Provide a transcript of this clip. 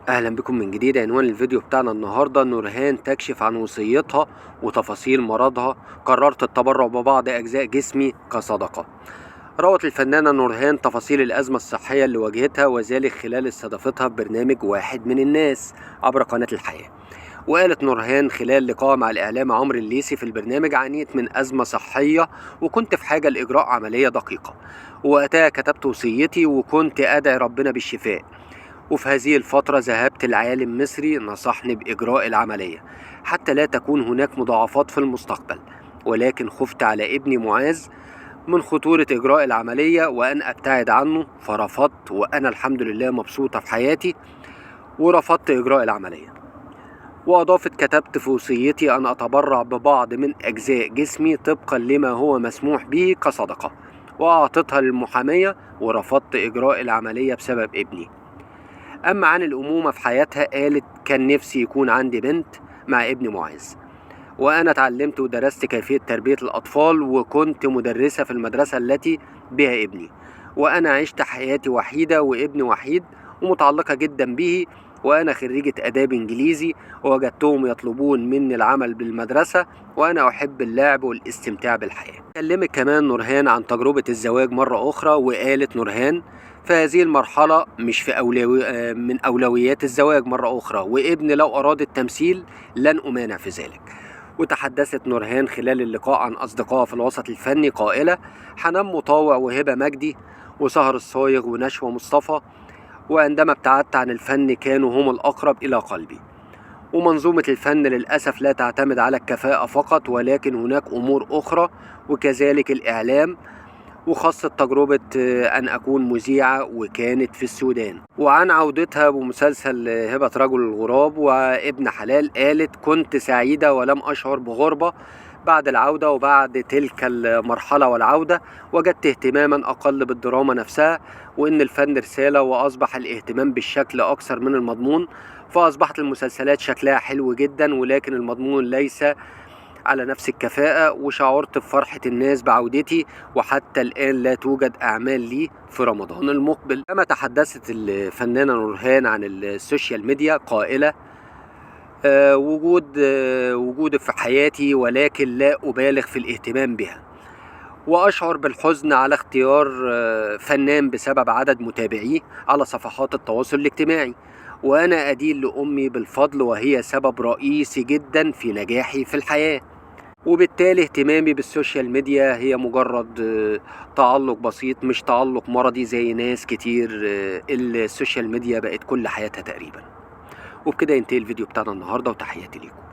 اهلا بكم من جديد. عنوان الفيديو بتاعنا النهارده: نورهان تكشف عن وصيتها وتفاصيل مرضها، قررت التبرع ببعض اجزاء جسمي كصدقه. روت الفنانه نورهان تفاصيل الازمه الصحيه اللي واجهتها، وذلك خلال استضافتها في برنامج واحد من الناس عبر قناه الحياه. وقالت نورهان خلال لقاء مع الاعلام عمرو الليثي في البرنامج: عانيت من ازمه صحيه وكنت في حاجه لاجراء عمليه دقيقه، وقتها كتبت وصيتي وكنت ادعي ربنا بالشفاء. وفي هذه الفترة ذهبت لعالم مصري نصحني بإجراء العملية حتى لا تكون هناك مضاعفات في المستقبل، ولكن خفت على ابني معاذ من خطورة إجراء العملية وأن أبتعد عنه، فرفضت، وأنا الحمد لله مبسوطة في حياتي ورفضت إجراء العملية. وأضافت: كتبت في وصيتي أن أتبرع ببعض من أجزاء جسمي طبقا لما هو مسموح به كصدقة، وأعطيتها للمحامية ورفضت إجراء العملية بسبب ابني. أما عن الأمومة في حياتها، قالت: كان نفسي يكون عندي بنت مع ابن معاذ، وأنا اتعلمت ودرست كيفية تربية الأطفال، وكنت مدرسة في المدرسة التي بها ابني، وأنا عشت حياتي وحيدة وابن وحيد ومتعلقة جدا به، وأنا خريجة آداب إنجليزي، ووجدتهم يطلبون مني العمل بالمدرسة، وأنا أحب اللعب والاستمتاع بالحياة. اتكلمت كمان نورهان عن تجربة الزواج مرة أخرى، وقالت نورهان: في هذه المرحلة مش في من أولويات الزواج مرة أخرى، وابن لو أراد التمثيل لن أمانع في ذلك. وتحدثت نورهان خلال اللقاء عن أصدقائها في الوسط الفني قائلة: حنان مطاوع وهبة مجدي وسهر الصايغ ونشوى مصطفى، وعندما ابتعدت عن الفن كانوا هم الأقرب إلى قلبي. ومنظومة الفن للأسف لا تعتمد على الكفاءة فقط، ولكن هناك أمور أخرى، وكذلك الإعلام، وخاصة تجربة أن أكون مذيعة وكانت في السودان. وعن عودتها بمسلسل هبة رجل الغراب وابن حلال، قالت: كنت سعيدة ولم أشعر بغربة بعد العودة، وبعد تلك المرحلة والعودة وجدت اهتماما أقل بالدراما نفسها، وإن الفن رسالة، وأصبح الاهتمام بالشكل أكثر من المضمون، فأصبحت المسلسلات شكلها حلو جدا ولكن المضمون ليس على نفس الكفاءة. وشعرت بفرحة الناس بعودتي، وحتى الآن لا توجد أعمال لي في رمضان المقبل. كما تحدثت الفنانة نورهان عن السوشيال ميديا قائلة: وجود في حياتي ولكن لا أبالغ في الاهتمام بها، وأشعر بالحزن على اختيار فنان بسبب عدد متابعيه على صفحات التواصل الاجتماعي، وأنا أدين لأمي بالفضل، وهي سبب رئيسي جدا في نجاحي في الحياة. وبالتالي اهتمامي بالسوشيال ميديا هي مجرد تعلق بسيط، مش تعلق مرضي زي ناس كتير. السوشيال ميديا بقت كل حياتها تقريبا. وبكده ينتهي الفيديو بتاعنا النهاردة، وتحياتي ليكم.